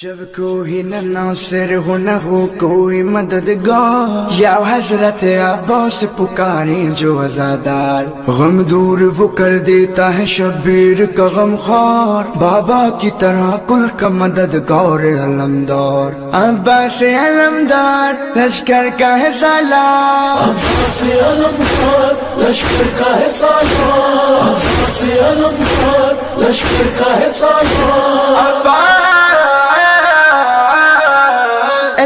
جب کوئی نہ ناصر ہو نہ ہو کوئی مددگار، یا حضرت عباس پکاریں جو عزادار، غم دور وہ کر دیتا ہے شبیر کا غم خوار، بابا کی طرح کل کا مددگار علمدار، عباس علمدار لشکر کا ہے سالار، عباس علمدار لشکر کا ہے سالار، عباس علمدار لشکر کا ہے سالار،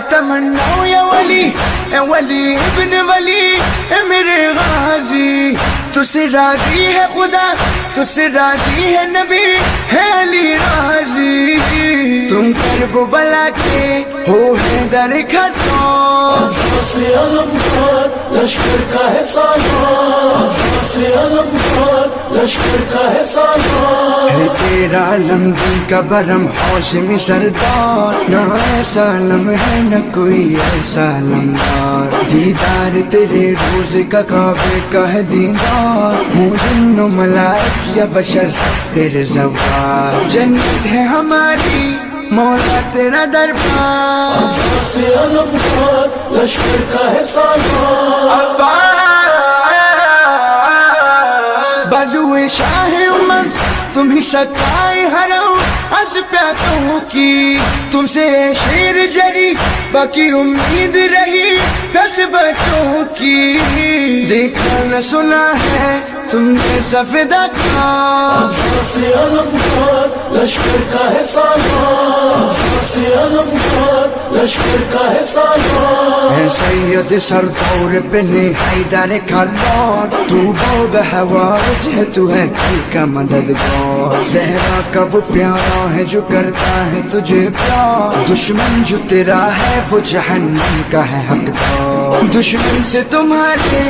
تمنا یا ولی اے ولی ابن ولی اے میرے غازی، تو سے راضی ہے خدا، تو سے راضی ہے نبی، ہے علی راضی، تم کرب بلا کے ہو ہے در کھٹو، عباس علمدار لشکر کا ہے سالار، عباس علمدار لشکر کا ہے سالار، ہے تیرا علمگیر کا برم ہاشمی سردار، نہ ایسا علم ہے نہ کوئی ایسا علمدار، دیدار تیرے روز کا کعبے کا ہے دیدار، جن و ملائک یا بشر سب تیرے زوار، جنت ہے ہماری مولا تیرا دربار، عباس علمدار لشکر کا ہے سالار، بازو شاہ امم تم ہی سکائے حرم از پیاسوں کی، تم سے شیر جری باقی امید رہی دس بچوں کی، دیکھا نہ سنا ہے تم نے سفیدہ کا، عباس علمدار لشکر کا ہے سالار، عباس علمدار لشکر کا ہے سالار، اے سید سردور بن حیدر کلار، تو باب حوارج ہے تو ہے کل کا مددگار، زہرا کا وہ پیارا ہے جو کرتا ہے تجھے پیار، دشمن جو تیرا ہے وہ جہنم کا ہے حقدار، دشمن سے تمہارے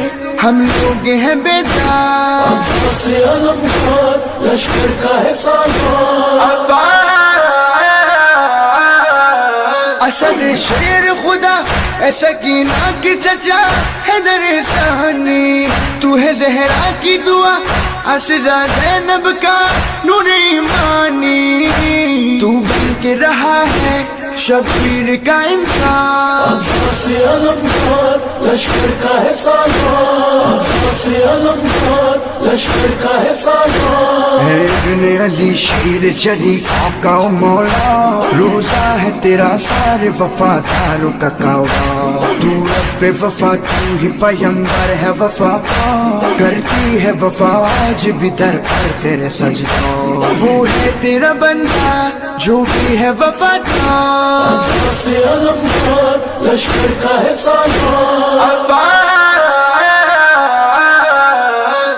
ہم لوگ ہیں بیدار، عباس علمدار لشکر کا ہے سالار، اسد شیر خدا اے سکینہ کی چچا حیدر ثانی، تو ہے زہرا کی دعا اسرا زینب کا نور ایمانی، تو بن کے رہا ہے شبیر کا انسان، عباس علمدار لشکر کا ہے سالار، عباس علمدار لشکر کا ہے سالار، ہے ابن علی شیر جلی آقا و مولا، روزہ ہے تیرا سارے وفاداروں کا کعبہ، تو رب وفا تو ہی پیمبر ہے وفا کا، کرتی ہے وفا آج بھی در پر تیرے سجدہ، وہ ہے تیرا بندہ جو بھی ہے وفادار، عباس علمدار لشکر کا ہے سالار،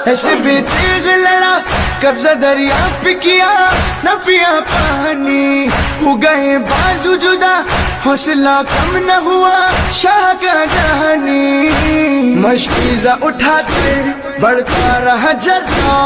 ایسے بے تیغ لڑا قبضہ دریا پہ کیا نہ پیا پانی، ہو گئے بازو جدا حوصلہ کم نہ ہوا شاہ کا جہانی، مشکیزہ اٹھاتے بڑھتا رہا جرا،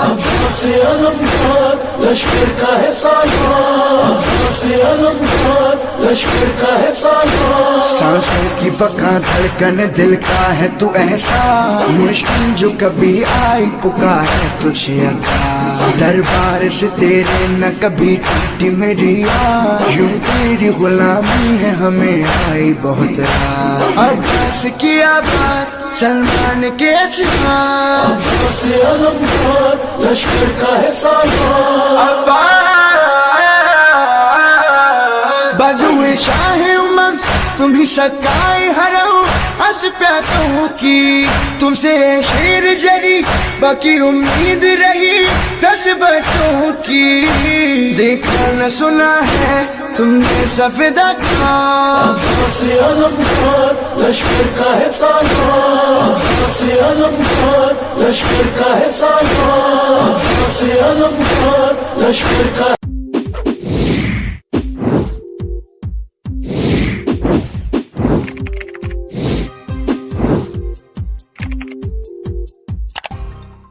عباس علمدار لشکر کا ہے سالار، عباس علمدار لشکر کا ہے سالار، سانسوں کی بقا دھڑکن دل کا ہے تو ایسا، مشکل جو کبھی آئی پکارے تجھے اکا، دربار سے تیرے نہ کبھی ٹوٹی میری آہ، یوں تیری غلامی ہے ہمیں آئی بہت رات، عباس کی آواز سلمان کے اشعار، عباس علمدار لشکر کا ہے سالار، بازو شاہ امم تم ہی سکائے حرم از پیاسوں کی، تم سے شیر جری باقی امید رہی دس بچوں کی، دیکھا نہ سنا ہے تم نے سفیدہ کا، عباس علمدار لشکر کا ہے سالار، عباس علمدار لشکر کا ہے سالار، عباس علمدار لشکر کا